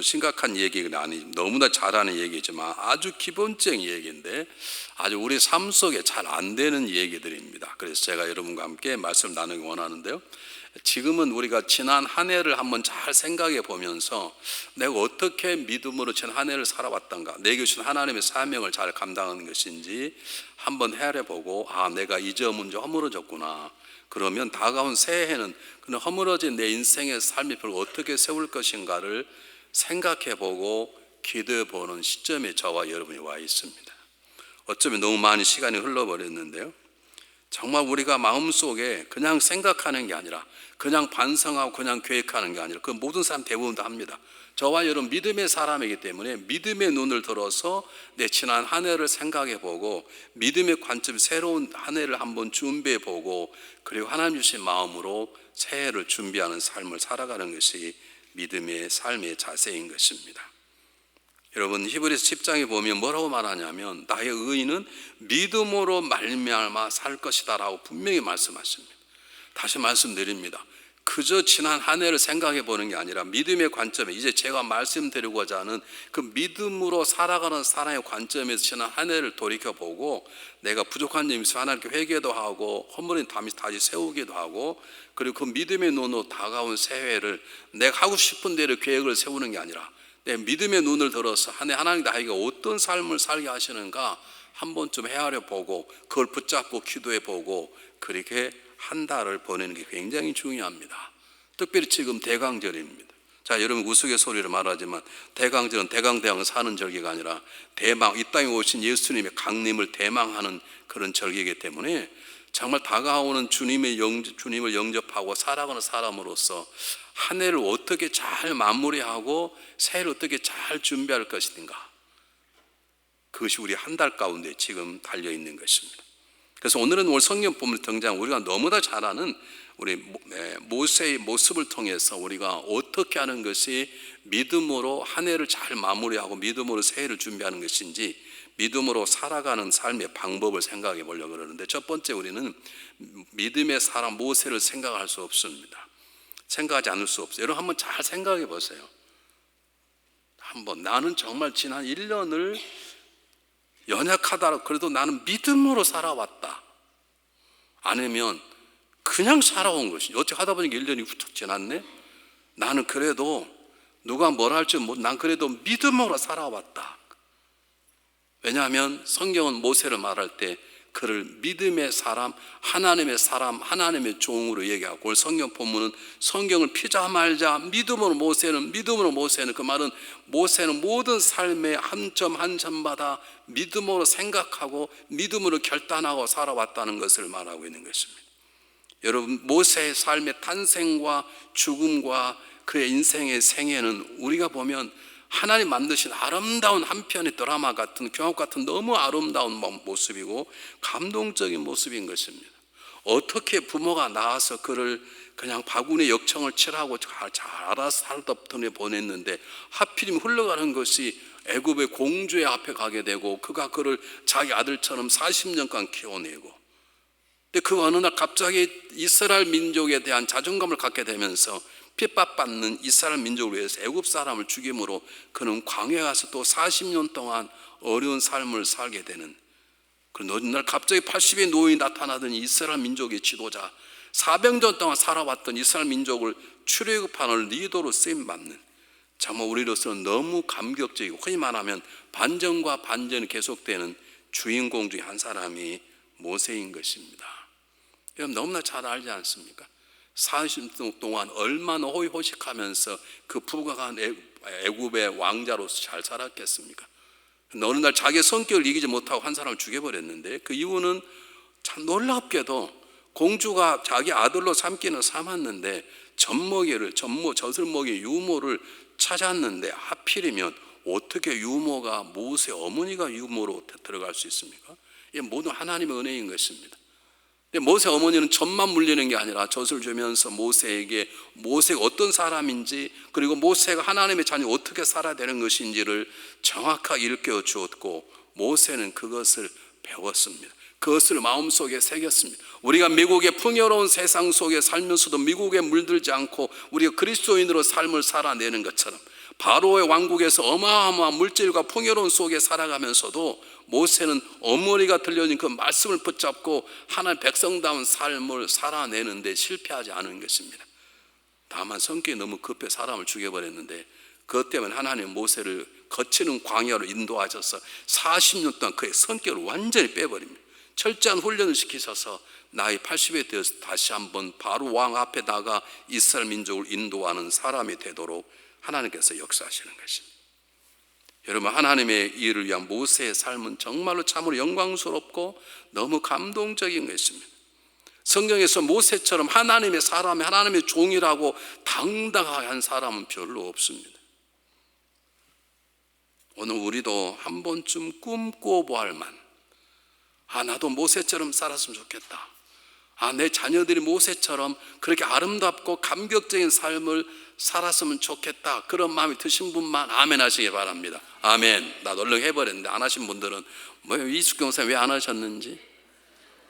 심각한 얘기가 아니, 너무나 잘하는 얘기지만 아주 기본적인 얘기인데 아주 우리 삶 속에 잘 안 되는 얘기들입니다. 그래서 제가 여러분과 함께 말씀 나누기 원하는데요. 지금은 우리가 지난 한 해를 한번 잘 생각해 보면서 내가 어떻게 믿음으로 지난 한 해를 살아왔던가, 내게 주신 하나님의 사명을 잘 감당하는 것인지 한번 헤아려 보고, 내가 이 점은 좀 허물어졌구나. 그러면 다가온 새해에는 그 허물어진 내 인생의 삶의 표를 어떻게 세울 것인가를 생각해 보고 기도해 보는 시점에 저와 여러분이 와 있습니다. 어쩌면 너무 많은 시간이 흘러버렸는데요, 정말 우리가 마음속에 그냥 생각하는 게 아니라, 그냥 반성하고 그냥 계획하는 게 아니라, 그 모든 사람 대부분 다 합니다. 저와 여러분 믿음의 사람이기 때문에 믿음의 눈을 들어서 내 지난 한 해를 생각해 보고 믿음의 관점, 새로운 한 해를 한번 준비해 보고, 그리고 하나님 주신 마음으로 새해를 준비하는 삶을 살아가는 것이 믿음의 삶의 자세인 것입니다. 여러분, 히브리서 10장에 보면 뭐라고 말하냐면, 나의 의인은 믿음으로 말미암아 살 것이다 라고 분명히 말씀하십니다. 다시 말씀드립니다. 그저 지난 한 해를 생각해 보는 게 아니라 믿음의 관점에, 이제 제가 말씀드리고자 하는 그 믿음으로 살아가는 사람의 관점에서 지난 한 해를 돌이켜보고, 내가 부족한 점이 있으면 하나님께 회개도 하고 허물인 다시 세우기도 하고, 그리고 그 믿음의 눈으로 다가온 새해를 내가 하고 싶은 대로 계획을 세우는 게 아니라 내 믿음의 눈을 들어서 한 해 하나님 나에게 어떤 삶을 살게 하시는가 한 번쯤 헤아려 보고, 그걸 붙잡고 기도해 보고, 그렇게 한 달을 보내는 게 굉장히 중요합니다. 특별히 지금 대강절입니다. 자, 여러분 우스갯소리로 말하지만 대강절은 대강대왕 사는 절기가 아니라 대망, 이 땅에 오신 예수님의 강림을 대망하는 그런 절기이기 때문에 정말 다가오는 주님을 영접하고 살아가는 사람으로서 한 해를 어떻게 잘 마무리하고 새해를 어떻게 잘 준비할 것인가, 그것이 우리 한 달 가운데 지금 달려있는 것입니다. 그래서 오늘은 오늘 성경 본문 등장, 우리가 너무나 잘 아는 우리 모세의 모습을 통해서 우리가 어떻게 하는 것이 믿음으로 한 해를 잘 마무리하고 믿음으로 새해를 준비하는 것인지, 믿음으로 살아가는 삶의 방법을 생각해 보려고 그러는데, 첫 번째 우리는 믿음의 사람 모세를 생각할 수 없습니다. 생각하지 않을 수 없어요. 여러분 한번 잘 생각해 보세요. 한번 나는 정말 지난 1년을 연약하다 그래도 나는 믿음으로 살아왔다, 아니면 그냥 살아온 것이 어떻게 하다 보니까 1년이 훌쩍 지났네, 나는 그래도 누가 뭐라 할지 난 그래도 믿음으로 살아왔다. 왜냐하면 성경은 모세를 말할 때 그를 믿음의 사람, 하나님의 종으로 얘기하고, 오늘 성경 본문은 성경을 피자 말자 믿음으로 모세는, 그 말은 모세는 모든 삶의 한 점 한 점마다 믿음으로 생각하고 믿음으로 결단하고 살아왔다는 것을 말하고 있는 것입니다. 여러분, 모세의 삶의 탄생과 죽음과 그의 인생의 생애는 우리가 보면 하나님 만드신 아름다운 한 편의 드라마 같은, 경험 같은 너무 아름다운 모습이고 감동적인 모습인 것입니다. 어떻게 부모가 낳아서 그를 그냥 바구니 역청을 칠하고 잘 알아서 살던 보냈는데, 하필이면 흘러가는 것이 애굽의 공주의 앞에 가게 되고, 그가 그를 자기 아들처럼 40년간 키워내고, 근데 그 어느 날 갑자기 이스라엘 민족에 대한 자존감을 갖게 되면서 핍박받는 이스라엘 민족을 위해서 애굽 사람을 죽임으로 그는 광야에 가서 또 40년 동안 어려운 삶을 살게 되는, 그런 어느 날 갑자기 80의 노인이 나타나더니 이스라엘 민족의 지도자, 400년 동안 살아왔던 이스라엘 민족을 출애굽하는 리더로 쓰임받는, 정말 우리로서는 너무 감격적이고, 흔히 말하면 반전과 반전이 계속되는 주인공 중에 한 사람이 모세인 것입니다. 여러분 너무나 잘 알지 않습니까? 40년 동안 얼마나 호의호식하면서 그 부강한 애굽의 왕자로서 잘 살았겠습니까? 어느 날 자기 성격을 이기지 못하고 한 사람을 죽여버렸는데, 그 이유는 참 놀랍게도 공주가 자기 아들로 삼기는 삼았는데 젖을먹이 유모를 찾았는데, 하필이면 어떻게 유모가, 모세 어머니가 유모로 들어갈 수 있습니까? 이게 모두 하나님의 은혜인 것입니다. 근데 모세 어머니는 젖만 물리는 게 아니라 젖을 주면서 모세에게 모세가 어떤 사람인지, 그리고 모세가 하나님의 자녀 어떻게 살아야 되는 것인지를 정확하게 일깨워 주었고, 모세는 그것을 배웠습니다. 그것을 마음속에 새겼습니다. 우리가 미국의 풍요로운 세상 속에 살면서도 미국에 물들지 않고 우리가 그리스도인으로 삶을 살아내는 것처럼, 바로의 왕국에서 어마어마한 물질과 풍요로운 속에 살아가면서도 모세는 어머니가 들려준 그 말씀을 붙잡고 하나님의 백성다운 삶을 살아내는데 실패하지 않은 것입니다. 다만 성격이 너무 급해 사람을 죽여버렸는데, 그것 때문에 하나님 모세를 거치는 광야로 인도하셔서 40년 동안 그의 성격을 완전히 빼버립니다. 철저한 훈련을 시키셔서 나이 80에 되어서 다시 한번 바로 왕 앞에 나가 이스라엘 민족을 인도하는 사람이 되도록 하나님께서 역사하시는 것입니다. 여러분, 하나님의 일을 위한 모세의 삶은 정말로 참으로 영광스럽고 너무 감동적인 것입니다. 성경에서 모세처럼 하나님의 사람이, 하나님의 종이라고 당당하게 한 사람은 별로 없습니다. 오늘 우리도 한 번쯤 꿈꿔보아할 만, 나도 모세처럼 살았으면 좋겠다. 내 자녀들이 모세처럼 그렇게 아름답고 감격적인 삶을 살았으면 좋겠다. 그런 마음이 드신 분만 아멘 하시기 바랍니다. 아멘. 나 얼른 해버렸는데 안 하신 분들은 이숙경 원사님 왜 안 하셨는지?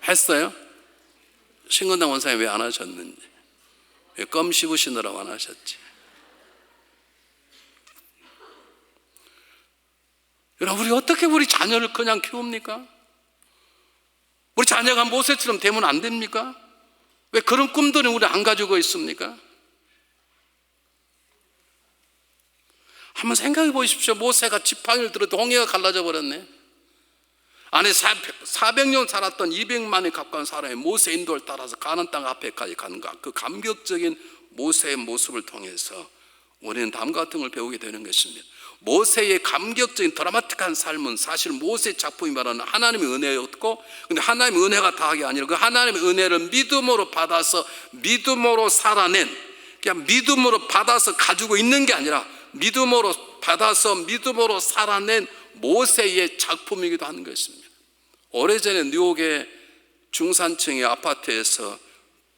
했어요? 신건당 원사님 왜 안 하셨는지? 왜 껌 씹으시느라고 안 하셨지? 여러분, 우리 어떻게 우리 자녀를 그냥 키웁니까? 우리 자녀가 모세처럼 되면 안 됩니까? 왜 그런 꿈들은 우리 안 가지고 있습니까? 한번 생각해 보십시오. 모세가 지팡이를 들어 홍해가 갈라져 버렸네. 안에 400년 살았던 200만에 가까운 사람이 모세 인도를 따라서 가나안 땅 앞에까지 가는 그 감격적인 모세의 모습을 통해서 우리는 다음과 같은 걸 배우게 되는 것입니다. 모세의 감격적인 드라마틱한 삶은 사실 모세의 작품이 말하는 하나님의 은혜였고, 근데 하나님의 은혜가 다하게 아니라 그 하나님의 은혜를 믿음으로 받아서 믿음으로 살아낸, 그냥 믿음으로 받아서 가지고 있는 게 아니라 믿음으로 받아서 믿음으로 살아낸 모세의 작품이기도 하는 것입니다. 오래전에 뉴욕의 중산층의 아파트에서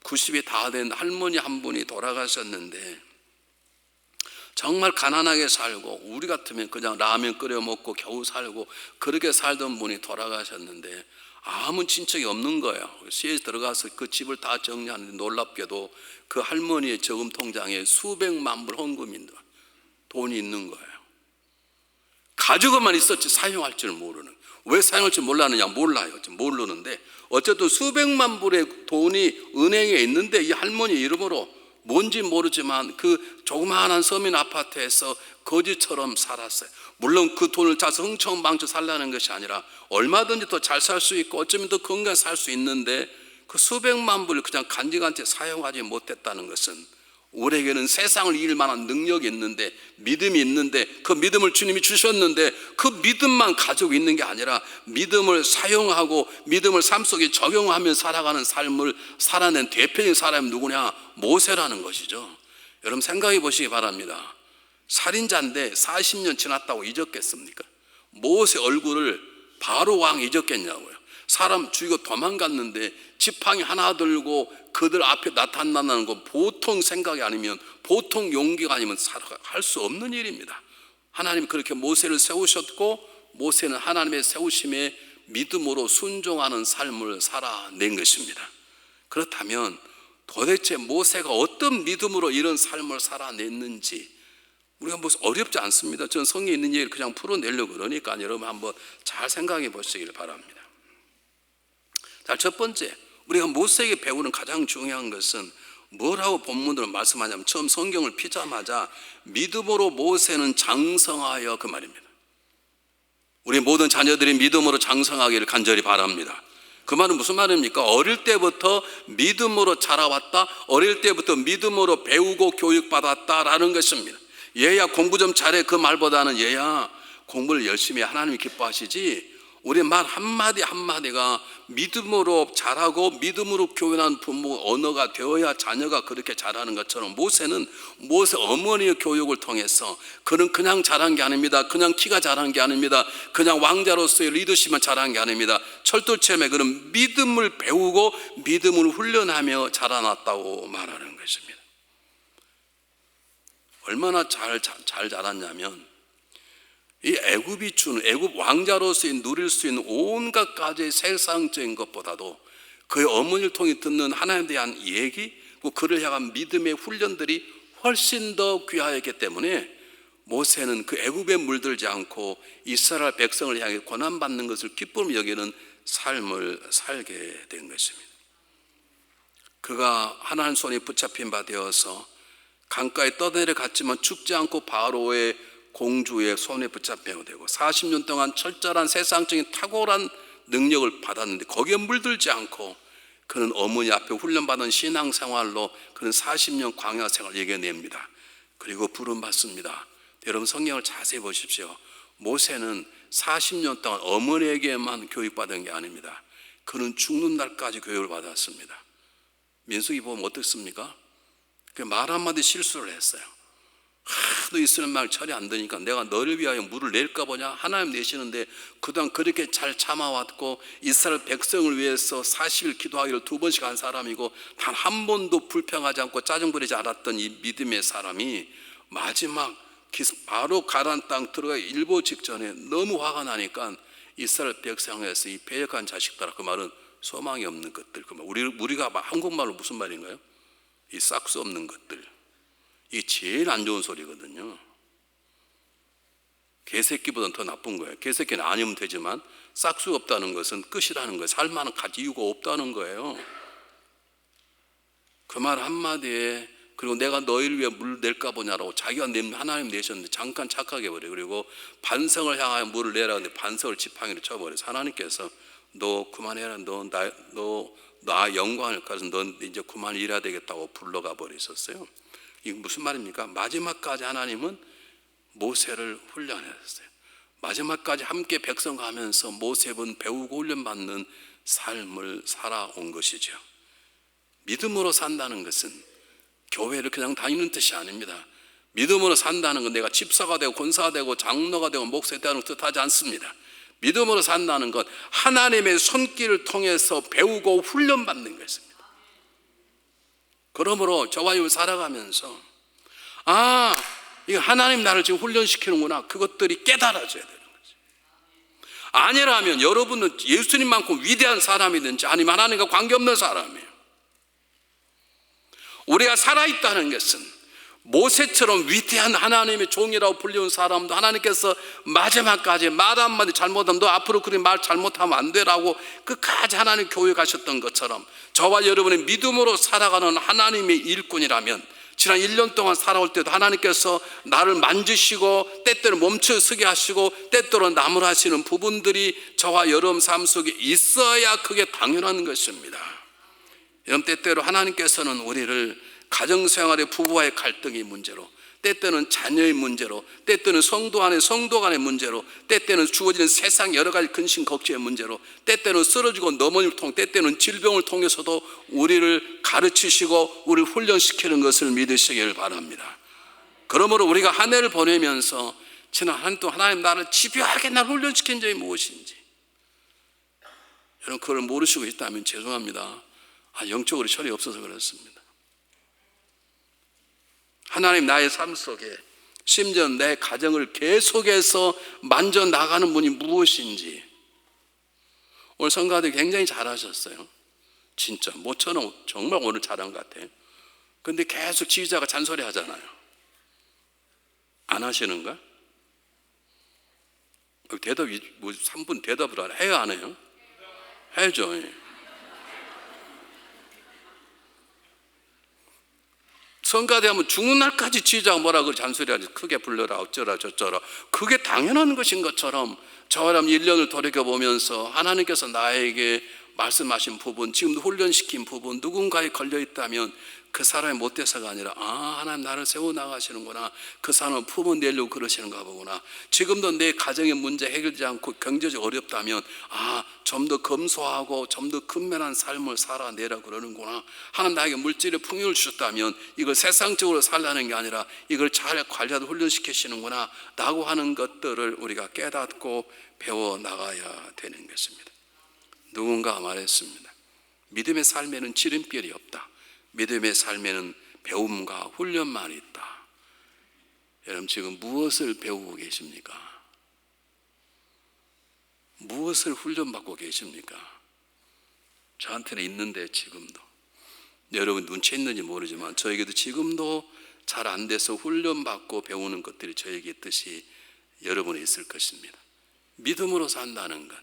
90이 다 된 할머니 한 분이 돌아가셨는데, 정말 가난하게 살고 우리 같으면 그냥 라면 끓여 먹고 겨우 살고 그렇게 살던 분이 돌아가셨는데 아무 친척이 없는 거예요. 시에 들어가서 그 집을 다 정리하는데 놀랍게도 그 할머니의 저금 통장에 수백만 불 헌금인 돈이 있는 거예요. 가지고만 있었지 사용할 줄 모르는. 왜 사용할 줄 몰랐느냐? 몰라요. 모르는데 어쨌든 수백만 불의 돈이 은행에 있는데 이 할머니 이름으로 뭔지 모르지만 그 조그마한 서민 아파트에서 거지처럼 살았어요. 물론 그 돈을 짜서 흥청망청 살라는 것이 아니라 얼마든지 더 잘 살 수 있고 어쩌면 더 건강하게 살 수 있는데 그 수백만 불을 그냥 간직한테 사용하지 못했다는 것은 우리에게는 세상을 이길 만한 능력이 있는데, 믿음이 있는데, 그 믿음을 주님이 주셨는데 그 믿음만 가지고 있는 게 아니라 믿음을 사용하고 믿음을 삶 속에 적용하며 살아가는 삶을 살아낸 대표적인 사람이 누구냐? 모세라는 것이죠. 여러분 생각해 보시기 바랍니다. 살인자인데 40년 지났다고 잊었겠습니까? 모세 얼굴을 바로 왕이 잊었겠냐고요. 사람 죽이고 도망갔는데 지팡이 하나 들고 그들 앞에 나타난다는 건 보통 생각이 아니면, 보통 용기가 아니면 할 수 없는 일입니다. 하나님이 그렇게 모세를 세우셨고 모세는 하나님의 세우심에 믿음으로 순종하는 삶을 살아낸 것입니다. 그렇다면 도대체 모세가 어떤 믿음으로 이런 삶을 살아냈는지 우리가 뭐 어렵지 않습니다. 저는 성경에 있는 얘기를 그냥 풀어내려고 그러니까 여러분 한번 잘 생각해 보시기를 바랍니다. 자, 첫 번째, 우리가 모세에게 배우는 가장 중요한 것은 뭐라고 본문으로 말씀하냐면, 처음 성경을 피자마자 믿음으로 모세는 장성하여, 그 말입니다. 우리 모든 자녀들이 믿음으로 장성하기를 간절히 바랍니다. 그 말은 무슨 말입니까? 어릴 때부터 믿음으로 자라왔다, 어릴 때부터 믿음으로 배우고 교육받았다라는 것입니다. 얘야 공부 좀 잘해, 그 말보다는 얘야 공부를 열심히 해, 하나님이 기뻐하시지, 우리 말 한마디 한마디가 믿음으로 자라고 믿음으로 교육한 부모 언어가 되어야 자녀가 그렇게 자라는 것처럼 모세는 모세 어머니의 교육을 통해서 그는 그냥 자란 게 아닙니다. 그냥 키가 자란 게 아닙니다. 그냥 왕자로서의 리더십만 자란 게 아닙니다. 철도체험에 그는 믿음을 배우고 믿음을 훈련하며 자라났다고 말하는 것입니다. 얼마나 잘 자랐냐면, 이 애굽이 주는, 애굽 왕자로서 누릴 수 있는 온갖 가지의 세상적인 것보다도 그의 어머니를 통해 듣는 하나님에 대한 얘기, 그를 향한 믿음의 훈련들이 훨씬 더 귀하였기 때문에 모세는 그 애굽에 물들지 않고 이스라엘 백성을 향해 고난받는 것을 기쁨으로 여기는 삶을 살게 된 것입니다. 그가 하나님 손에 붙잡힌 바 되어서 강가에 떠내려갔지만 죽지 않고 바로의 공주의 손에 붙잡혀야 되고 40년 동안 철저한 세상적인 탁월한 능력을 받았는데 거기에 물들지 않고 그는 어머니 앞에 훈련받은 신앙생활로 그는 40년 광야 생활을 이겨냅니다. 그리고 부름받습니다. 여러분 성경을 자세히 보십시오. 모세는 40년 동안 어머니에게만 교육받은 게 아닙니다. 그는 죽는 날까지 교육을 받았습니다. 민수기 보면 어떻습니까? 말 한마디 실수를 했어요. 하도 이스라엘 말 처리 안 되니까 내가 너를 위하여 물을 낼까 보냐? 하나님 내시는데 그동안 그렇게 잘 참아왔고 이스라엘 백성을 위해서 40일 기도하기를 2번씩 한 사람이고 단 한 번도 불평하지 않고 짜증 부리지 않았던 이 믿음의 사람이 마지막 바로 가나안 땅 들어가 일보 직전에 너무 화가 나니까 이스라엘 백성에서 이 패역한 자식들아, 그 말은 소망이 없는 것들, 그 말 우리가 한국말로 무슨 말인가요? 이 싹수 없는 것들, 이게 제일 안 좋은 소리거든요. 개새끼보다는 더 나쁜 거예요. 개새끼는 아니면 되지만 싹수 없다는 것은 끝이라는 거예요. 살만한 가지 이유가 없다는 거예요. 그 말 한마디에, 그리고 내가 너희를 위해 물을 낼까 보냐라고 자기가 하나님 내셨는데 잠깐 착각해 버려요. 그리고 반성을 향하여 물을 내라 근데 반성을 지팡이로 쳐버려서 하나님께서 너 그만해라, 나 영광을 가서 넌 이제 그만 일해야 되겠다고 불러가 버리셨어요. 이게 무슨 말입니까? 마지막까지 하나님은 모세를 훈련했어요. 마지막까지 함께 백성과 하면서 모세는 배우고 훈련받는 삶을 살아온 것이죠. 믿음으로 산다는 것은 교회를 그냥 다니는 뜻이 아닙니다. 믿음으로 산다는 건 내가 집사가 되고 권사가 되고 장로가 되고 목사가 되는 뜻하지 않습니다. 믿음으로 산다는 것, 하나님의 손길을 통해서 배우고 훈련받는 것입니다. 그러므로 저와 여러분 살아가면서 이거 하나님 나를 지금 훈련시키는구나, 그것들이 깨달아져야 되는 거죠. 아니라면 여러분은 예수님만큼 위대한 사람이든지 아니면 하나님과 관계없는 사람이에요. 우리가 살아있다는 것은 모세처럼 위대한 하나님의 종이라고 불리운 사람도 하나님께서 마지막까지 말 한마디 잘못하면 너 앞으로 그렇게 말 잘못하면 안 되라고 끝까지 하나님 교육하셨던 것처럼 저와 여러분의 믿음으로 살아가는 하나님의 일꾼이라면 지난 1년 동안 살아올 때도 하나님께서 나를 만지시고 때때로 멈춰서게 하시고 때때로 나무라시는 부분들이 저와 여러분 삶 속에 있어야 그게 당연한 것입니다. 여러분, 때때로 하나님께서는 우리를 가정생활의 부부와의 갈등의 문제로, 때때는 자녀의 문제로, 때때는 성도 안의 성도 간의 문제로, 때때는 주어지는 세상 여러 가지 근심 걱정의 문제로, 때때는 쓰러지고 넘어짐을 통해, 때때는 질병을 통해서도 우리를 가르치시고 우리를 훈련시키는 것을 믿으시길 바랍니다. 그러므로 우리가 한 해를 보내면서 지난 한 해 동안 하나님 나를 집요하게 나를 훈련시킨 점이 무엇인지, 여러분 그걸 모르시고 있다면 죄송합니다. 영적으로 철이 없어서 그렇습니다. 하나님 나의 삶 속에 심지어 내 가정을 계속해서 만져나가는 분이 무엇인지, 오늘 성가들이 굉장히 잘하셨어요. 진짜 모처럼 정말 오늘 잘한 것 같아요. 근데 계속 지휘자가 잔소리 하잖아요. 안 하시는가? 대답이 3분 대답을 안 해요, 안 해요? 해야죠. 성가대하면 죽는 날까지 지휘자가 뭐라 그래 잔소리하지, 크게 불러라 어쩌라 저쩌라. 그게 당연한 것인 것처럼 저와 1년을 돌이켜보면서 하나님께서 나에게 말씀하신 부분, 지금도 훈련시킨 부분, 누군가에 걸려있다면 그 사람이 못돼서가 아니라 하나님 나를 세워나가시는구나, 그 사람은 품어내려고 그러시는가 보구나, 지금도 내 가정의 문제 해결되지 않고 경제적으로 어렵다면 좀 더 검소하고 좀 더 근면한 삶을 살아내라 그러는구나, 하나님 나에게 물질의 풍요를 주셨다면 이걸 세상적으로 살라는 게 아니라 이걸 잘 관리하고 훈련시키시는구나 라고 하는 것들을 우리가 깨닫고 배워나가야 되는 것입니다. 누군가 말했습니다. 믿음의 삶에는 지름길이 없다. 믿음의 삶에는 배움과 훈련만 있다. 여러분 지금 무엇을 배우고 계십니까? 무엇을 훈련받고 계십니까? 저한테는 있는데 지금도, 여러분 눈치 있는지 모르지만 저에게도 지금도 잘 안 돼서 훈련받고 배우는 것들이 저에게 있듯이 여러분에 있을 것입니다. 믿음으로 산다는 것,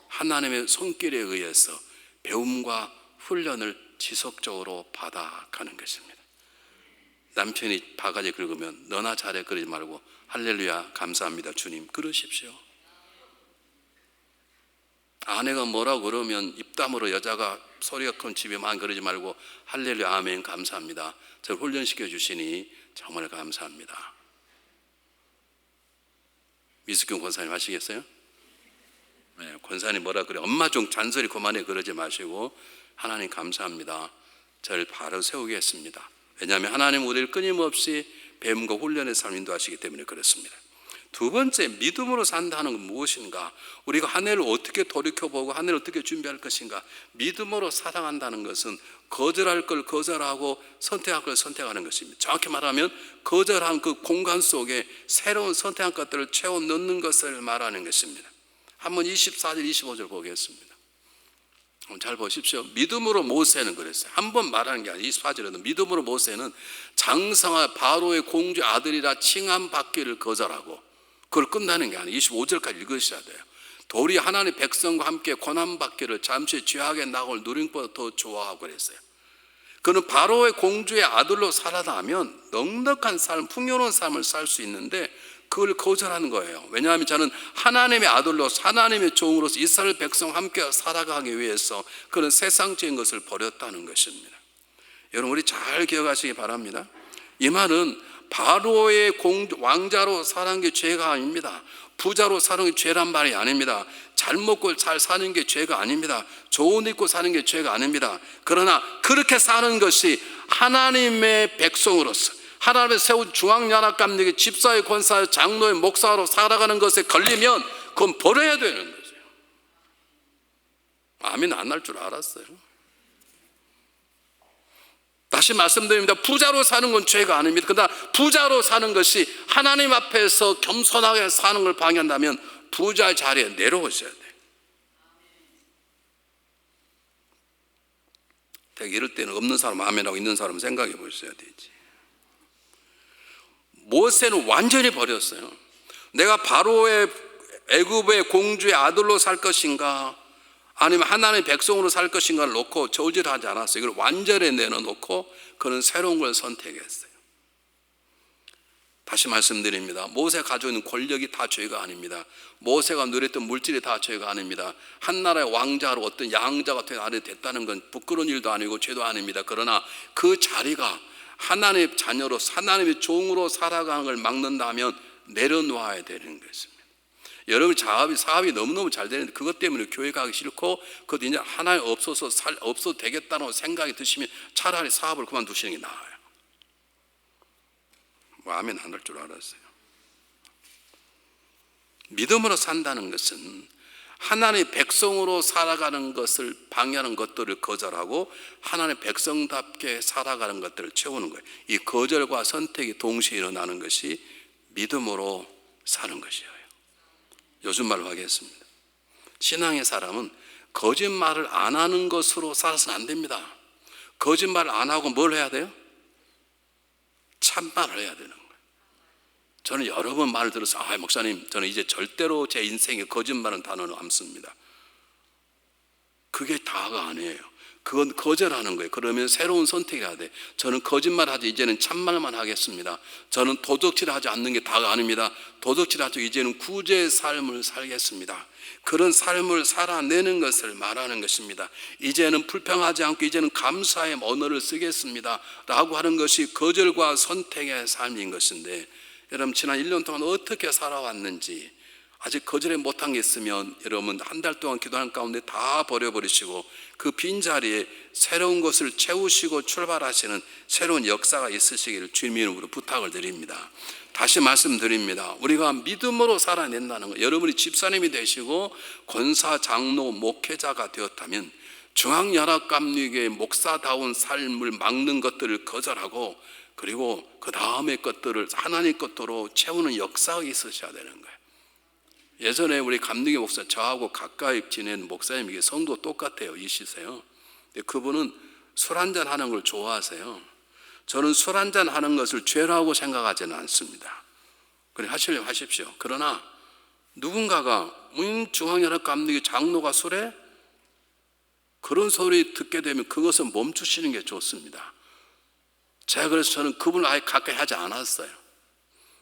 하나님의 손길에 의해서 배움과 훈련을 지속적으로 받아가는 것입니다. 남편이 바가지 긁으면 너나 잘해 그러지 말고 할렐루야 감사합니다 주님 그러십시오. 아내가 뭐라고 그러면 입담으로 여자가 소리가 큰 집에만 그러지 말고 할렐루야 아멘 감사합니다. 저를 훈련시켜 주시니 정말 감사합니다. 미숙경 권사님 하시겠어요? 네, 권사님 뭐라 그래? 엄마 좀 잔소리 그만해 그러지 마시고 하나님 감사합니다. 저를 바로 세우겠습니다. 왜냐하면 하나님 우리를 끊임없이 배움과 훈련의 삶을 인도하시기 때문에 그렇습니다. 두 번째, 믿음으로 산다는 건 무엇인가? 우리가 한 해를 어떻게 돌이켜보고 한 해를 어떻게 준비할 것인가? 믿음으로 살아간다는 것은 거절할 걸 거절하고 선택할 걸 선택하는 것입니다. 정확히 말하면 거절한 그 공간 속에 새로운 선택한 것들을 채워 넣는 것을 말하는 것입니다. 한번 24절 25절 보겠습니다. 잘 보십시오. 믿음으로 모세는 그랬어요. 한번 말하는 게 아니라 24절에는 믿음으로 모세는 장성한 바로의 공주 아들이라 칭함받기를 거절하고 그걸 끝나는 게 아니에요. 25절까지 읽으셔야 돼요. 도리 하나님의 백성과 함께 고난받기를 잠시 죄악의 낙을 누린 것보다 더 좋아하고 그랬어요. 그는 바로의 공주의 아들로 살아나면 넉넉한 삶, 풍요로운 삶을 살 수 있는데 그걸 거절하는 거예요. 왜냐하면 저는 하나님의 아들로 하나님의 종으로서 이스라엘 백성과 함께 살아가기 위해서 그런 세상적인 것을 버렸다는 것입니다. 여러분 우리 잘 기억하시기 바랍니다. 이 말은 바로의 왕자로 사는 게 죄가 아닙니다. 부자로 사는 게 죄란 말이 아닙니다. 잘 먹고 잘 사는 게 죄가 아닙니다. 좋은 옷 입고 사는 게 죄가 아닙니다. 그러나 그렇게 사는 것이 하나님의 백성으로서 하나님의 세운 중앙연합감리교 집사의 권사의 장로의 목사로 살아가는 것에 걸리면 그건 버려야 되는 거죠. 아멘 안 날 줄 알았어요. 다시 말씀드립니다. 부자로 사는 건 죄가 아닙니다. 그러나 부자로 사는 것이 하나님 앞에서 겸손하게 사는 걸 방해한다면 부자의 자리에 내려오셔야 돼요. 되게 이럴 때는 없는 사람 아멘하고 있는 사람 생각해 보셔야 되지. 모세는 완전히 버렸어요. 내가 바로의 애굽의 공주의 아들로 살 것인가 아니면 하나님의 백성으로 살 것인가를 놓고 저울질하지 않았어요. 이걸 완전히 내려놓고 그는 새로운 걸 선택했어요. 다시 말씀드립니다. 모세가 가지고 있는 권력이 다 죄가 아닙니다. 모세가 누렸던 물질이 다 죄가 아닙니다. 한 나라의 왕자로 어떤 양자 같은 아들이 됐다는 건 부끄러운 일도 아니고 죄도 아닙니다. 그러나 그 자리가 하나님의 자녀로 하나님의 종으로 살아가는 걸 막는다면 내려놓아야 되는 것입니다. 여러분 사업이 너무너무 잘 되는데 그것 때문에 교회 가기 싫고 그것도 이제 하나님 없어도 되겠다는 생각이 드시면 차라리 사업을 그만두시는 게 나아요. 아멘 안 할 줄 알았어요. 믿음으로 산다는 것은 하나님의 백성으로 살아가는 것을 방해하는 것들을 거절하고 하나님의 백성답게 살아가는 것들을 채우는 거예요. 이 거절과 선택이 동시에 일어나는 것이 믿음으로 사는 것이에요. 요즘 말로 하겠습니다. 신앙의 사람은 거짓말을 안 하는 것으로 살아서는 안 됩니다. 거짓말을 안 하고 뭘 해야 돼요? 참말을 해야 되는 거예요. 저는 여러 번 말을 들어서 목사님 저는 이제 절대로 제 인생에 거짓말은 단어는 안 씁니다. 그게 다가 아니에요. 그건 거절하는 거예요. 그러면 새로운 선택해야 돼. 저는 거짓말하지 이제는 참말만 하겠습니다. 저는 도둑질하지 않는 게 다가 아닙니다. 도둑질하지 이제는 구제의 삶을 살겠습니다. 그런 삶을 살아내는 것을 말하는 것입니다. 이제는 불평하지 않고 이제는 감사의 언어를 쓰겠습니다 라고 하는 것이 거절과 선택의 삶인 것인데 여러분 지난 1년 동안 어떻게 살아왔는지 아직 거절에 못한 게 있으면 여러분 한 달 동안 기도하는 가운데 다 버려버리시고 그 빈자리에 새로운 것을 채우시고 출발하시는 새로운 역사가 있으시기를 주님 이름으로 부탁을 드립니다. 다시 말씀드립니다. 우리가 믿음으로 살아낸다는 것, 여러분이 집사님이 되시고 권사, 장로, 목회자가 되었다면 중앙연합감리교의 목사다운 삶을 막는 것들을 거절하고 그리고 그 다음의 것들을 하나님 것으로 채우는 역사가 있으셔야 되는 거예요. 예전에 우리 감리교 목사 저하고 가까이 지낸 목사님에게 성도 똑같아요. 이시세요. 근데 그분은 술 한잔 하는 걸 좋아하세요. 저는 술 한잔 하는 것을 죄라고 생각하지는 않습니다. 그래 하시려면 하십시오. 그러나 누군가가 중앙연합감리교 장로가 술에 그런 소리 듣게 되면 그것은 멈추시는 게 좋습니다. 제가 그래서 저는 그분을 아예 가까이 하지 않았어요.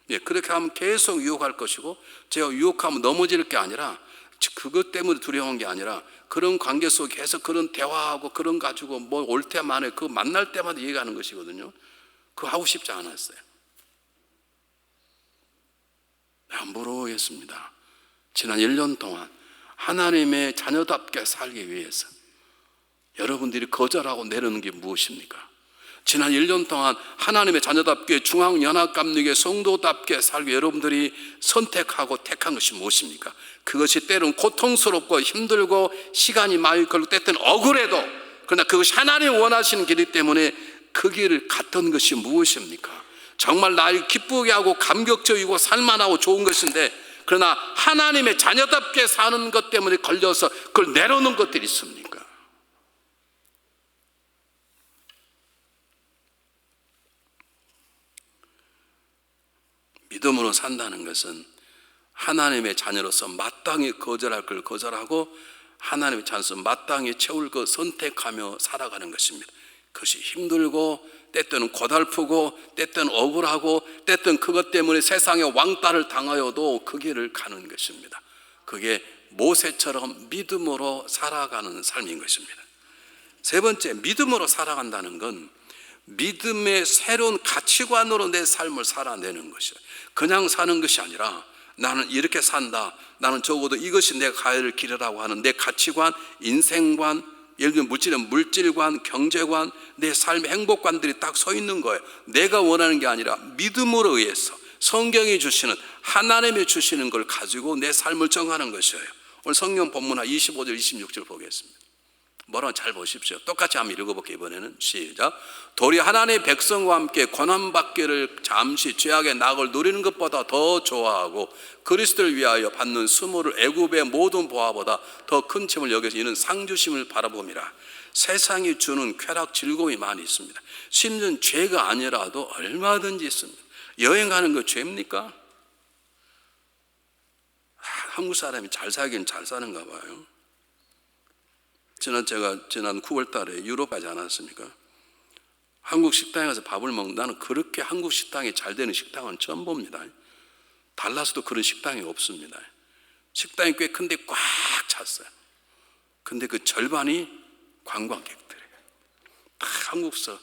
예, 그렇게 하면 계속 유혹할 것이고, 제가 유혹하면 넘어질 게 아니라, 그것 때문에 두려운 게 아니라 그런 관계 속에서 그런 대화하고 그런 가지고 뭐 올 때만에 그 만날 때마다 얘기하는 것이거든요. 그거 하고 싶지 않았어요. 물어보겠습니다. 지난 1년 동안 하나님의 자녀답게 살기 위해서 여러분들이 거절하고 내려놓는 게 무엇입니까? 지난 1년 동안 하나님의 자녀답게 중앙연합감리교의 성도답게 살기 여러분들이 선택하고 택한 것이 무엇입니까? 그것이 때로는 고통스럽고 힘들고 시간이 많이 걸리고 때때는 억울해도, 그러나 그것이 하나님이 원하시는 길이기 때문에 그 길을 갔던 것이 무엇입니까? 정말 나를 기쁘게 하고 감격적이고 살만하고 좋은 것인데, 그러나 하나님의 자녀답게 사는 것 때문에 걸려서 그걸 내려놓는 것들이 있습니까? 믿음으로 산다는 것은 하나님의 자녀로서 마땅히 거절할 걸 거절하고 하나님의 자녀로서 마땅히 채울 것 선택하며 살아가는 것입니다. 그것이 힘들고 때때는 고달프고 때때는 억울하고 때때는 그것 때문에 세상에 왕따를 당하여도 그 길을 가는 것입니다. 그게 모세처럼 믿음으로 살아가는 삶인 것입니다. 세 번째, 믿음으로 살아간다는 건 믿음의 새로운 가치관으로 내 삶을 살아내는 것이에요. 그냥 사는 것이 아니라 나는 이렇게 산다, 나는 적어도 이것이 내 가야 할 길이라고 하는 내 가치관, 인생관, 예를 들면 물질관, 경제관, 내 삶의 행복관들이 딱 서 있는 거예요. 내가 원하는 게 아니라 믿음으로 의해서 성경이 주시는, 하나님이 주시는 걸 가지고 내 삶을 정하는 것이에요. 오늘 성경 본문화 25절 26절 보겠습니다. 뭐라고 잘 보십시오. 똑같이 한번 읽어볼게요. 이번에는 시작. 도리 하나님의 백성과 함께 고난받기를 잠시 죄악의 낙을 누리는 것보다 더 좋아하고 그리스도를 위하여 받는 수모를 애굽의 모든 보화보다 더 큰 짐을 여겨서 이는 상주심을 바라봅니다. 세상이 주는 쾌락 즐거움이 많이 있습니다. 심지어 죄가 아니라도 얼마든지 있습니다. 여행 가는 거 죄입니까? 한국 사람이 잘 살긴 잘 사는가 봐요. 제가 지난 9월 달에 유럽 가지 않았습니까? 한국 식당에 가서 밥을 먹는, 나는 그렇게 한국 식당이 잘 되는 식당은 처음 봅니다. 달라스도 그런 식당이 없습니다. 식당이 꽤 큰데 꽉 찼어요. 근데 그 절반이 관광객들이에요. 다 한국서,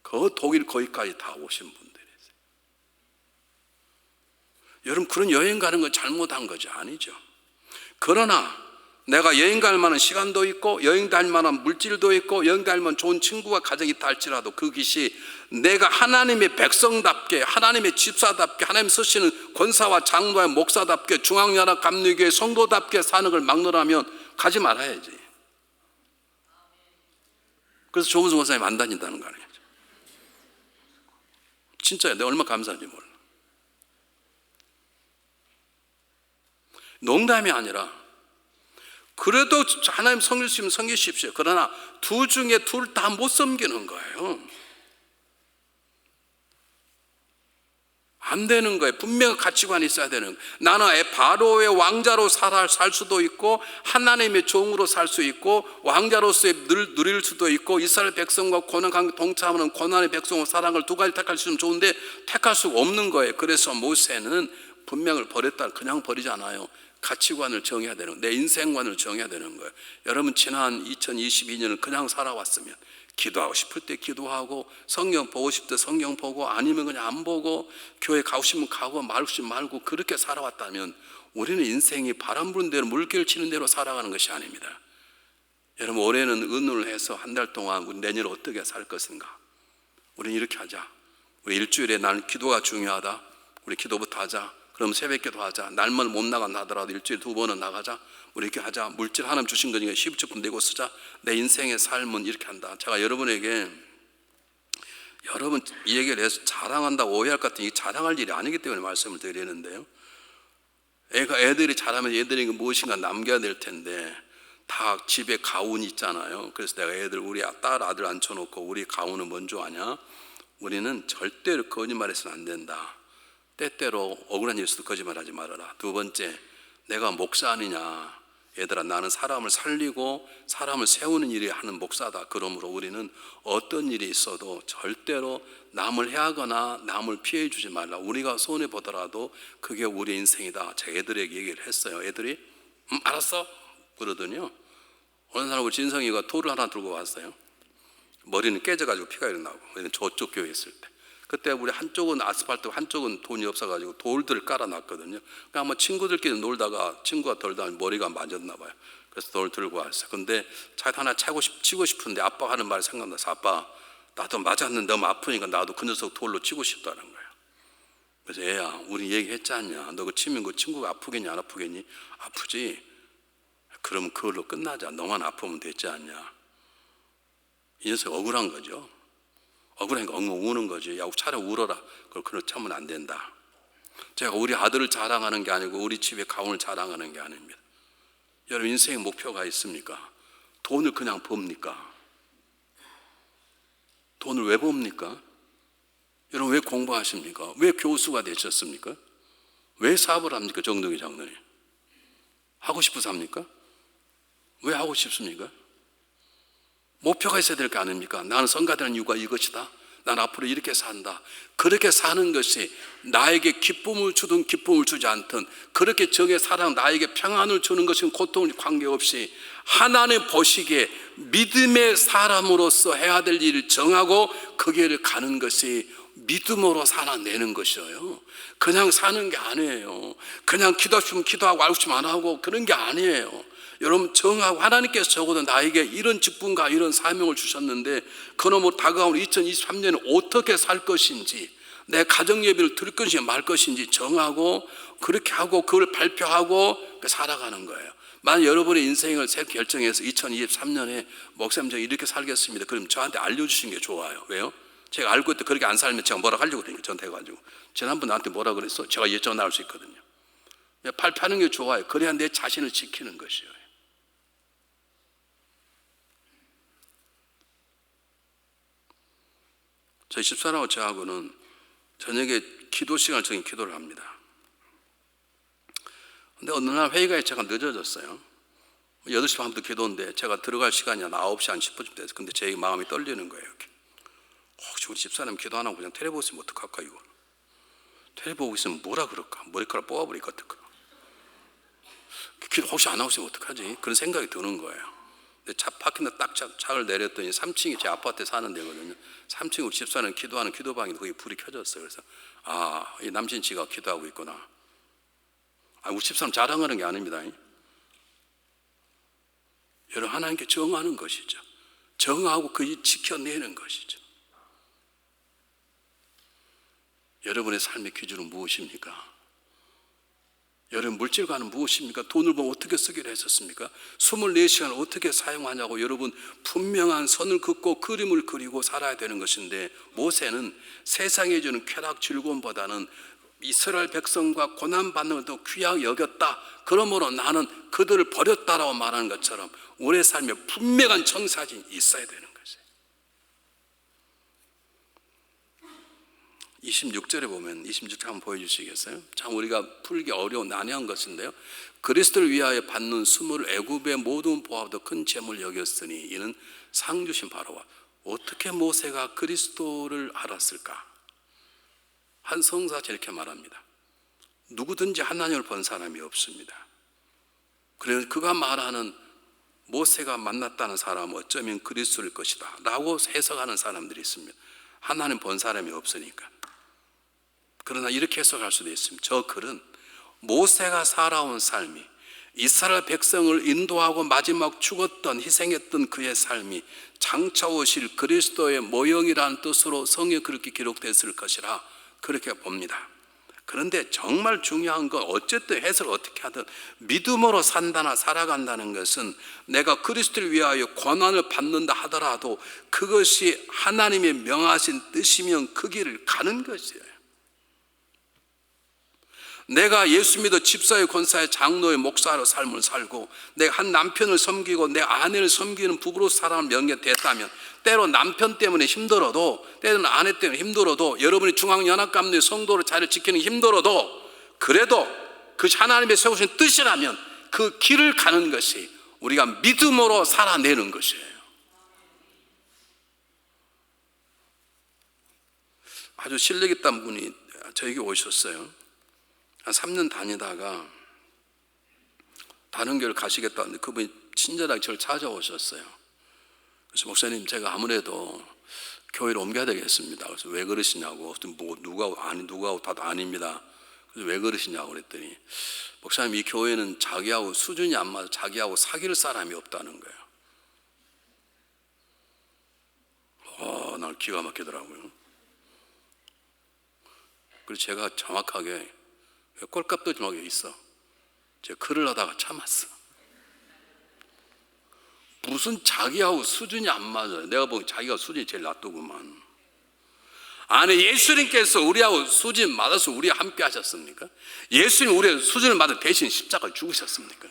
그 독일 거기까지 다 오신 분들이세요. 여러분, 그런 여행 가는 건 잘못한 거죠? 아니죠. 그러나 내가 여행 갈 만한 시간도 있고 여행 갈 만한 물질도 있고 여행 갈 만한 좋은 친구가 가정이 있다 할지라도 그것이 내가 하나님의 백성답게, 하나님의 집사답게, 하나님 쓰시는 권사와 장로와 목사답게, 중앙연합감리교의 성도답게 사는 걸 막노라면 가지 말아야지. 그래서 조문수 권사님 안 다닌다는 거 아니에요. 진짜요. 내가 얼마나 감사한지 몰라. 농담이 아니라 그래도 하나님 섬기시면 섬기십시오. 그러나 두 중에 둘 다 못 섬기는 거예요. 안 되는 거예요. 분명한 가치관이 있어야 되는 거예요. 나는 바로의 왕자로 살 수도 있고 하나님의 종으로 살 수 있고 왕자로서의 누릴 수도 있고 이스라엘 백성과 고난관계 동참하는 고난의 백성과 사랑을 두 가지 택할 수 있으면 좋은데 택할 수가 없는 거예요. 그래서 모세는 분명을 버렸다. 그냥 버리지 않아요. 가치관을 정해야 되는, 내 인생관을 정해야 되는 거예요. 여러분, 지난 2022년을 그냥 살아왔으면 기도하고 싶을 때 기도하고 성경 보고 싶을 때 성경 보고 아니면 그냥 안 보고 교회 가고 싶으면 가고 말고 싶으면 말고 그렇게 살아왔다면 우리는 인생이 바람 부는 대로 물결 치는 대로 살아가는 것이 아닙니다. 여러분, 올해는 의논을 해서 한 달 동안 우리 내년에 어떻게 살 것인가. 우리는 이렇게 하자. 우리 일주일에 나는 기도가 중요하다. 우리 기도부터 하자. 그럼 새벽기도 하자. 날만 못 나간다 하더라도 일주일에 2번은 나가자. 우리 이렇게 하자. 물질 하나님 주신 거니까 12조금 내고 쓰자. 내 인생의 삶은 이렇게 한다. 제가 여러분에게, 여러분 이 얘기를 해서 자랑한다고 오해할 것 같은, 이 자랑할 일이 아니기 때문에 말씀을 드리는데요. 애들이 자라면 애들에게 무엇인가 남겨야 될 텐데 다 집에 가훈이 있잖아요. 그래서 내가 애들 우리 딸 아들 앉혀놓고 우리 가훈은 뭔 줄 아냐? 우리는 절대로 거짓말해서는 안 된다. 때때로 억울한 일 있어도 거짓말하지 말아라. 두 번째, 내가 목사 아니냐? 얘들아, 나는 사람을 살리고 사람을 세우는 일을 하는 목사다. 그러므로 우리는 어떤 일이 있어도 절대로 남을 해하거나 남을 피해 주지 말라. 우리가 손해 보더라도 그게 우리 인생이다. 제가 애들에게 얘기를 했어요. 애들이 알았어? 그러더니요, 어느 사람 우리 진성이가 돌을 하나 들고 왔어요. 머리는 깨져가지고 피가 일어나고. 저쪽 교회 있을 때, 그때 우리 한쪽은 아스팔트, 한쪽은 돈이 없어가지고 돌들을 깔아놨거든요. 그냥 뭐 친구들끼리 놀다가 친구가 덜다 머리가 맞았나 봐요. 그래서 돌 들고 왔어요. 근데 자기 하나 치고 싶은데 아빠가 하는 말이 생각나서, 아빠 나도 맞았는데 너무 아프니까 나도 그 녀석 돌로 치고 싶다는 거예요. 그래서 애야, 우리 얘기했지 않냐? 너 그 치면 그 친구가 아프겠니 안 아프겠니? 아프지? 그러면 그걸로 끝나자. 너만 아프면 됐지 않냐? 이 녀석 억울한 거죠. 억울하니까 엉엉 우는 거지. 야, 차라리 울어라. 그렇게 하면 안 된다. 제가 우리 아들을 자랑하는 게 아니고 우리 집의 가훈을 자랑하는 게 아닙니다. 여러분, 인생의 목표가 있습니까? 돈을 그냥 법니까? 돈을 왜 법니까? 여러분, 왜 공부하십니까? 왜 교수가 되셨습니까? 왜 사업을 합니까? 정동희 장로님 하고 싶어서 합니까? 왜 하고 싶습니까? 목표가 있어야 될 거 아닙니까? 나는 성가되는 이유가 이것이다. 난 앞으로 이렇게 산다. 그렇게 사는 것이 나에게 기쁨을 주든 기쁨을 주지 않든, 그렇게 정의 사랑 나에게 평안을 주는 것은 고통을 관계없이 하나님 보시기에 믿음의 사람으로서 해야 될 일을 정하고 그 길을 가는 것이 믿음으로 살아내는 것이에요. 그냥 사는 게 아니에요. 그냥 기도하시면 기도하고 알고 싶으면 안 하고 그런 게 아니에요. 여러분, 정하고 하나님께서 적어도 나에게 이런 직분과 이런 사명을 주셨는데 그놈으로 다가오는 2023년에 어떻게 살 것인지, 내 가정 예배를 드릴 것인지 말 것인지 정하고 그렇게 하고 그걸 발표하고 살아가는 거예요. 만약 여러분의 인생을 새 결정해서 2023년에 목사님 저 이렇게 살겠습니다. 그럼 저한테 알려주시는 게 좋아요. 왜요? 제가 알고 있는데 그렇게 안 살면 제가 뭐라 하려고 그러니까 저한테 해가지고, 지난번 나한테 뭐라 그랬어? 제가 예전 나올 수 있거든요. 발표하는 게 좋아요. 그래야 내 자신을 지키는 것이에요. 저희 집사람하고 저하고는 저녁에 기도 시간을 정해 기도를 합니다. 근데 어느 날 회의가 제가 늦어졌어요. 8시 반부터 기도인데 제가 들어갈 시간이 한 9시 한 10분쯤 됐어요. 근데 제 마음이 떨리는 거예요. 이렇게. 혹시 우리 집사람 기도 안 하고 그냥 텔레 보고 있으면 어떡할까 이거. 텔레 보고 있으면 뭐라 그럴까. 머리카락 뽑아버릴까 어떡할까. 기도 혹시 안 하고 있으면 어떡하지. 그런 생각이 드는 거예요. 차 파킹에 딱 차를 내렸더니 3층이 제 아파트에 사는 데거든요. 3층 우리 집사는 기도하는 기도방인데 거기 불이 켜졌어요. 그래서 이 남친 지가 기도하고 있구나. 우리 집사람 자랑하는 게 아닙니다. 여러분, 하나님께 정하는 것이죠. 정하고 그 일 지켜내는 것이죠. 여러분의 삶의 기준은 무엇입니까? 여러분, 물질과는 무엇입니까? 돈을 보면 어떻게 쓰기로 했었습니까? 24시간을 어떻게 사용하냐고 여러분 분명한 선을 긋고 그림을 그리고 살아야 되는 것인데, 모세는 세상에 주는 쾌락 즐거움보다는 이스라엘 백성과 고난받는 것도 귀하게 여겼다. 그러므로 나는 그들을 버렸다라고 말하는 것처럼 우리의 삶에 분명한 정사진이 있어야 되는 것이에요. 26절에 보면, 26절 한번 보여주시겠어요? 참 우리가 풀기 어려운 난해한 것인데요. 그리스도를 위하여 받는 수모를 애굽의 모든 보화보다 큰 재물 여겼으니 이는 상 주신 바로와. 어떻게 모세가 그리스도를 알았을까? 한 성사자 이렇게 말합니다. 누구든지 하나님을 본 사람이 없습니다. 그래서 그가 말하는 모세가 만났다는 사람은 어쩌면 그리스도일 것이다 라고 해석하는 사람들이 있습니다. 하나님 본 사람이 없으니까. 그러나 이렇게 해석할 수도 있습니다. 저 글은 모세가 살아온 삶이, 이스라엘 백성을 인도하고 마지막 죽었던, 희생했던 그의 삶이 장차 오실 그리스도의 모형이라는 뜻으로 성경에 그렇게 기록됐을 것이라 그렇게 봅니다. 그런데 정말 중요한 건 어쨌든 해석을 어떻게 하든 믿음으로 산다나 살아간다는 것은 내가 그리스도를 위하여 고난을 받는다 하더라도 그것이 하나님의 명하신 뜻이면 그 길을 가는 것이에요. 내가 예수 믿어 집사의 권사의 장로의 목사로 삶을 살고 내가 한 남편을 섬기고 내 아내를 섬기는 부부로 사람을 연결됐다면 때로 남편 때문에 힘들어도 때로는 아내 때문에 힘들어도 여러분이 중앙연합감리의 성도로 자리를 지키는 게 힘들어도 그래도 그 하나님의 세우신 뜻이라면 그 길을 가는 것이 우리가 믿음으로 살아내는 것이에요. 아주 실력 있던 분이 저에게 오셨어요. 한 3년 다니다가 다른 교회를 가시겠다는데 그분이 친절하게 저를 찾아오셨어요. 그래서 목사님, 제가 아무래도 교회를 옮겨야 되겠습니다. 그래서 왜 그러시냐고. 누가 다도 아닙니다. 그래서 왜 그러시냐고 그랬더니 목사님, 이 교회는 자기하고 수준이 안 맞아 자기하고 사귈 사람이 없다는 거예요. 날 기가 막히더라고요. 그래서 제가 정확하게 꼴값도 좀 하게 있어. 제가 글을 하다가 참았어. 무슨 자기하고 수준이 안 맞아요. 내가 보기엔 자기가 수준이 제일 낫더구만. 아니, 예수님께서 우리하고 수준 맞아서 우리와 함께 하셨습니까? 예수님 우리의 수준을 맞아 대신 십자가를 죽으셨습니까?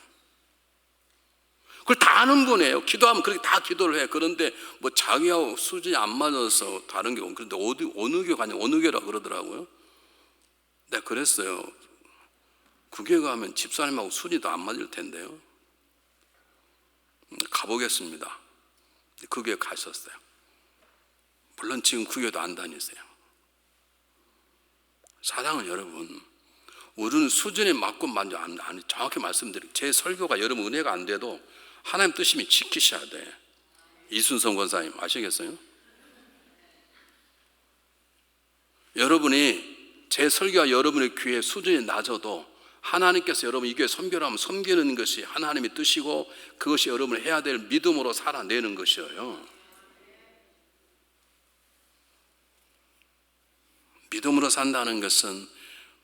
그걸 다 아는 분이에요. 기도하면 그렇게 다 기도를 해. 그런데 뭐 자기하고 수준이 안 맞아서 다른 경우, 그런데 어느 교가 아니고 어느 교라 그러더라고요. 내가 그랬어요. 그 교회 가면 집사님하고 수준이 안 맞을 텐데요. 가보겠습니다. 그 교회 가셨어요. 물론 지금 그 교회도 안 다니세요. 사랑하는 여러분, 우리는 수준에 맞고 맞지 않는, 정확히 말씀드릴게요. 제 설교가 여러분 은혜가 안 돼도 하나님 뜻이면 지키셔야 돼. 이순성 권사님 아시겠어요? 여러분이 제 설교가 여러분의 귀에 수준이 낮아도 하나님께서 여러분 이 교회 섬기라면 섬기는 것이 하나님의 뜻이고 그것이 여러분이 해야 될 믿음으로 살아내는 것이에요. 믿음으로 산다는 것은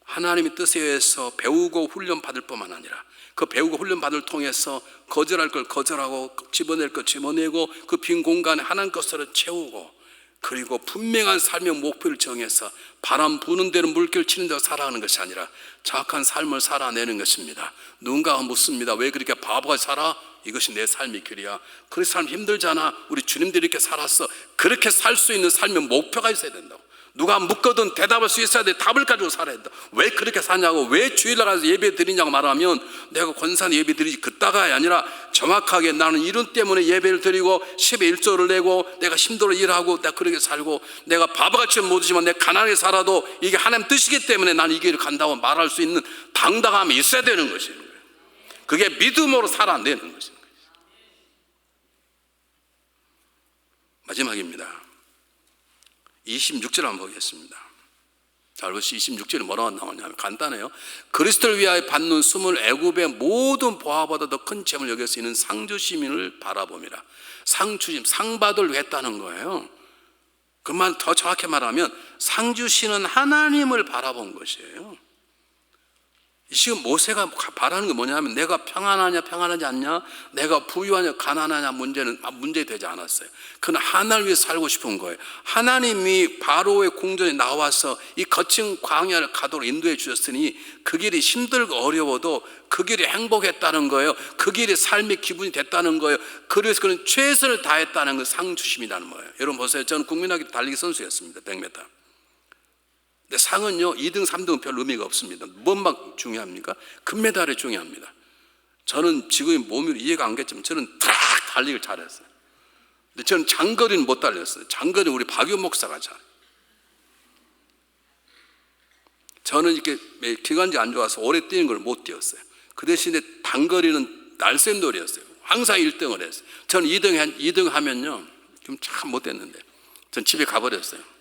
하나님의 뜻에 의해서 배우고 훈련받을 뿐만 아니라 그 배우고 훈련받을 통해서 거절할 걸 거절하고 집어낼 걸 집어내고 그 빈 공간에 하나님 것으로 채우고 그리고 분명한 삶의 목표를 정해서 바람 부는 대로 물결 치는 대로 살아가는 것이 아니라 정확한 삶을 살아내는 것입니다. 누군가가 묻습니다. 왜 그렇게 바보같이 살아? 이것이 내 삶의 길이야. 그렇게 살면 힘들잖아. 우리 주님들이 이렇게 살았어. 그렇게 살 수 있는 삶의 목표가 있어야 된다고. 누가 묻거든 대답할 수 있어야 돼. 답을 가지고 살아야 된다. 왜 그렇게 사냐고, 왜 주일날 가서 예배 드리냐고 말하면 내가 권사는 예배 드리지 그따가 아니라 정확하게 나는 이런 때문에 예배를 드리고 10의 1조를 내고 내가 힘들어 일하고 내가 그렇게 살고 내가 바보같이 못하지만 내가 가난하게 살아도 이게 하나님 뜻이기 때문에 나는 이 길을 간다고 말할 수 있는 당당함이 있어야 되는 것이에요. 그게 믿음으로 살아내는 것입니다. 마지막입니다. 26절 한번 보겠습니다. 잘 보시죠. 26절에 뭐라고 나오냐면 간단해요. 그리스도를 위하여 받는 숨을 애굽의 모든 보화보다 더 큰 재물을 여길 수 있는 상주 시민을 바라봅니다. 상주심, 상받을 했다는 거예요. 그 말 더 정확히 말하면 상주시는 하나님을 바라본 것이에요. 지금 모세가 바라는 게 뭐냐면 내가 평안하냐 평안하지 않냐, 내가 부유하냐 가난하냐 문제 되지 않았어요. 그는 하나님을 위해 살고 싶은 거예요. 하나님이 바로의 궁전에 나와서 이 거친 광야를 가도록 인도해 주셨으니 그 길이 힘들고 어려워도 그 길이 행복했다는 거예요. 그 길이 삶의 기분이 됐다는 거예요. 그래서 그는 최선을 다했다는 건 상주심이라는 거예요. 여러분 보세요. 저는 국민학교 달리기 선수였습니다. 100m. 근데 상은요 2등 3등은 별 의미가 없습니다. 뭔만 중요합니까? 금메달이 중요합니다. 저는 지금의 몸이 이해가 안 갔지만 저는 딱 달리기를 잘했어요. 근데 저는 장거리는 못 달렸어요. 장거리는 우리 박유 목사가 잘해요. 저는 이렇게 기관지 안 좋아서 오래 뛰는 걸 못 뛰었어요. 그 대신에 단거리는 날쌘돌이었어요. 항상 1등을 했어요. 저는 2등 하면요 좀 참 못됐는데 전 집에 가버렸어요.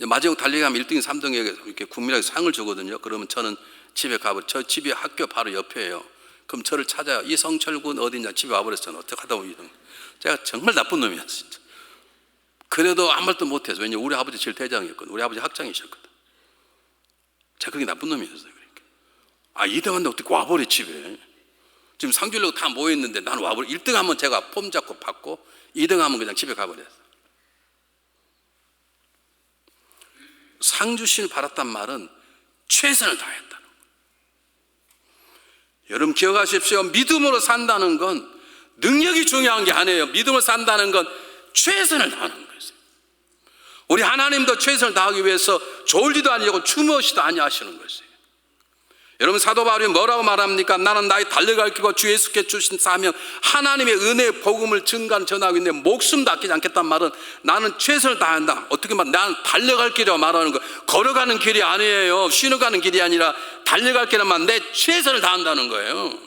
마지막 달리기 하면 1등, 3등에게 이렇게 국민학교 상을 주거든요. 그러면 저는 집에 가버려. 저 집이 학교 바로 옆이에요. 그럼 저를 찾아요. 이성철 군 어디냐? 집에 와버렸어요. 어떻게 하다 보면 2등. 제가 정말 나쁜 놈이었어요. 진짜. 그래도 아무 말도 못해서. 왜냐면 우리 아버지 제일 대장이었거든. 우리 아버지 학장이셨거든. 제가 그렇게 나쁜 놈이었어요. 그러니까. 2등 하는데 어떻게 와버려 집에. 지금 상 주려고 다 모여있는데 나는 와버려. 1등 하면 제가 폼 잡고 받고 2등 하면 그냥 집에 가버렸어요. 상 주심을 받았단 말은 최선을 다했다는 거예요. 여러분 기억하십시오. 믿음으로 산다는 건 능력이 중요한 게 아니에요. 믿음으로 산다는 건 최선을 다하는 거예요. 우리 하나님도 최선을 다하기 위해서 졸지도 아니하고 주무시도 아니하시는 것이에요. 여러분 사도 바울이 뭐라고 말합니까? 나는 나의 달려갈 길과 주 예수께 주신 사명, 하나님의 은혜의 복음을 전하고 있는데 목숨도 아끼지 않겠다는 말은 나는 최선을 다한다. 어떻게 말하면 나는 달려갈 길이라고 말하는 거, 걸어가는 길이 아니에요. 쉬어가는 길이 아니라 달려갈 길이란 내 최선을 다한다는 거예요.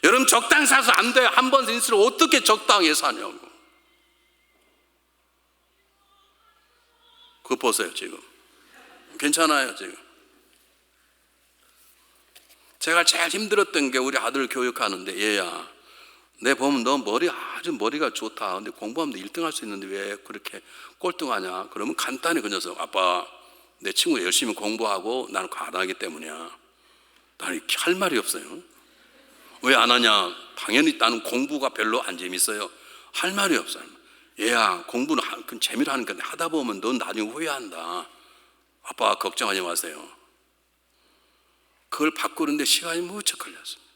여러분 적당히 살아서 안 돼요. 한 번 인생을 어떻게 적당히 사냐고. 그거 보세요. 지금 괜찮아요. 지금 제가 제일 힘들었던 게 우리 아들 교육하는데, 얘야 내 보면 너 머리가 좋다. 근데 공부하면 1등 할 수 있는데 왜 그렇게 꼴등하냐. 그러면 간단히 그 녀석, 아빠 내 친구 열심히 공부하고 나는 그거 안 하기 때문이야. 나는 할 말이 없어요. 왜 안 하냐. 당연히 나는 공부가 별로 안 재밌어요. 할 말이 없어요. 얘야 공부는 재미로 하니까 하다 보면 넌 나중에 후회한다. 아빠 걱정하지 마세요. 그걸 바꾸는데 시간이 무척 걸렸습니다.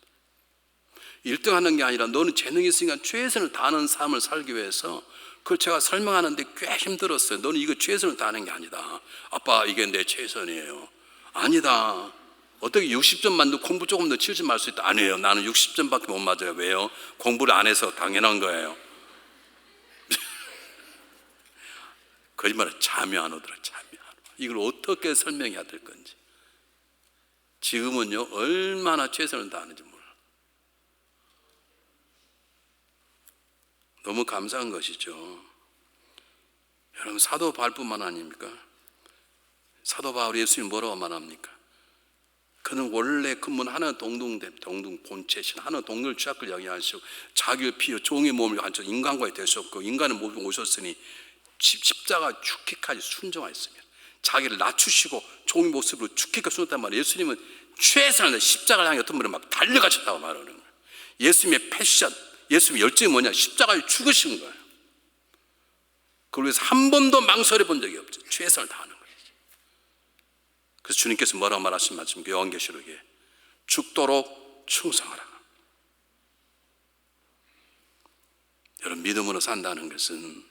1등 하는 게 아니라 너는 재능이 있으니까 최선을 다하는 삶을 살기 위해서, 그걸 제가 설명하는데 꽤 힘들었어요. 너는 이거 최선을 다하는 게 아니다. 아빠 이게 내 최선이에요. 아니다. 어떻게 60점 만도 공부 조금 더 70 맞을 수 있다. 아니에요. 나는 60점밖에 못 맞아요. 왜요? 공부를 안 해서 당연한 거예요. 거짓말을 잠이 안 오더라. 이걸 어떻게 설명해야 될 건지. 지금은요 얼마나 최선을 다하는지 몰라. 너무 감사한 것이죠. 여러분 사도 바울뿐만 아닙니까? 사도 바울이 예수님 뭐라고 말합니까? 그는 원래 근본 하나 동등 본체신 하나 동물 취약을 영위하시고 자기를 피어 종의 몸을 갖춰 인간과의 되셨고 인간의 몸을 오셨으니 십자가 죽기까지 순종하였으며 자기를 낮추시고 종의 모습으로 죽기까지 순종했단 말이에요. 예수님은 최선을 다해 십자가를 향해 어떤 분은 막 달려가셨다고 말하는 거예요. 예수님의 패션, 예수님의 열정이 뭐냐? 십자가에 죽으신 거예요. 그걸 위해서 한 번도 망설여 본 적이 없죠. 최선을 다하는 거예요. 그래서 주님께서 뭐라고 말하신 말씀, 요한계시록에 죽도록 충성하라. 여러분 믿음으로 산다는 것은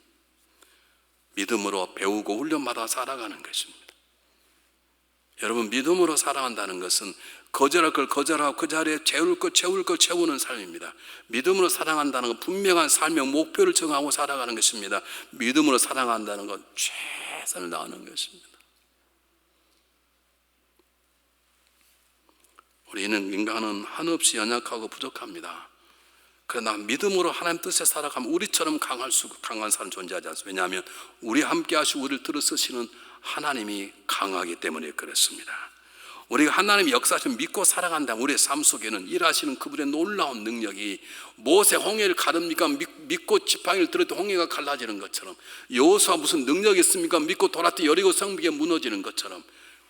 믿음으로 배우고 훈련받아 살아가는 것입니다. 여러분 믿음으로 살아간다는 것은 거절할 걸 거절하고 그 자리에 채울 걸 채우는 삶입니다. 믿음으로 살아간다는 건 분명한 삶의 목표를 정하고 살아가는 것입니다. 믿음으로 살아간다는 건 최선을 다하는 것입니다. 우리는 인간은 한없이 연약하고 부족합니다. 그러나 믿음으로 하나님 뜻에 살아가면 우리처럼 강한 사람 존재하지 않습니다. 왜냐하면 우리 함께 하시고 우리를 들어서시는 하나님이 강하기 때문에 그렇습니다. 우리가 하나님의 역사를 믿고 살아간다면 우리의 삶 속에는 일하시는 그분의 놀라운 능력이 모세 홍해를 가릅니까? 믿고 지팡이를 들을 때 홍해가 갈라지는 것처럼, 여호수아 무슨 능력이 있습니까? 믿고 돌아올 때 여리고 성벽이 무너지는 것처럼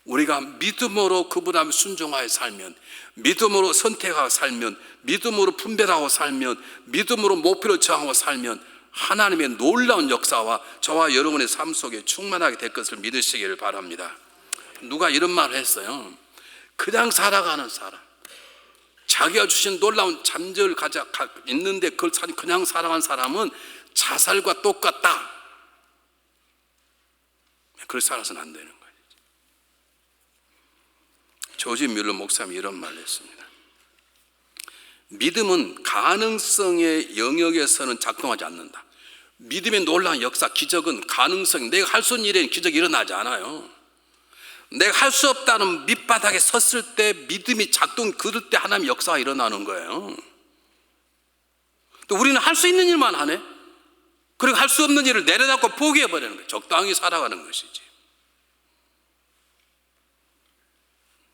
우리가 믿음으로 그분 앞에 순종하여 살면, 믿음으로 선택하고 살면, 믿음으로 분별하고 살면, 믿음으로 목표를 정하고 살면 하나님의 놀라운 역사와 저와 여러분의 삶 속에 충만하게 될 것을 믿으시기를 바랍니다. 누가 이런 말을 했어요. 그냥 살아가는 사람, 자기가 주신 놀라운 잠재를 있는데 그걸 그냥 살아가는 사람은 자살과 똑같다. 그렇게 살아서는 안 되는 거예요. 조지 뮬러 목사님이 이런 말을 했습니다. 믿음은 가능성의 영역에서는 작동하지 않는다. 믿음의 놀라운 역사, 기적은 가능성, 내가 할 수 있는 일에는 기적이 일어나지 않아요. 내가 할 수 없다는 밑바닥에 섰을 때 믿음이 그럴 때 하나님의 역사가 일어나는 거예요. 또 우리는 할 수 있는 일만 하네. 그리고 할 수 없는 일을 내려놓고 포기해버리는 거예요. 적당히 살아가는 것이지.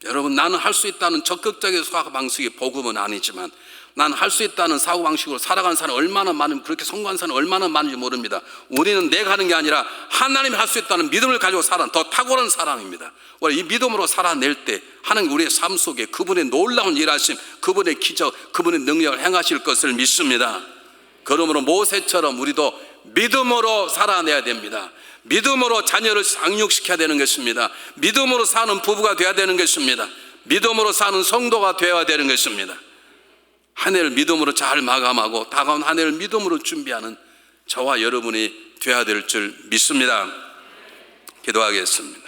여러분, 나는 할 수 있다는 적극적인 사고방식이 복음은 아니지만 나는 할 수 있다는 사고방식으로 살아가는 사람이 얼마나 많으면, 그렇게 성공한 사람이 얼마나 많은지 모릅니다. 우리는 내가 하는 게 아니라 하나님이 할 수 있다는 믿음을 가지고 살아가는 더 탁월한 사람입니다. 우리 이 믿음으로 살아낼 때 하나님 우리의 삶 속에 그분의 놀라운 일하심, 그분의 기적, 그분의 능력을 행하실 것을 믿습니다. 그러므로 모세처럼 우리도 믿음으로 살아내야 됩니다. 믿음으로 자녀를 상육시켜야 되는 것입니다. 믿음으로 사는 부부가 되어야 되는 것입니다. 믿음으로 사는 성도가 되어야 되는 것입니다. 한 해를 믿음으로 잘 마감하고 다가온 한 해를 믿음으로 준비하는 저와 여러분이 되어야 될 줄 믿습니다. 기도하겠습니다.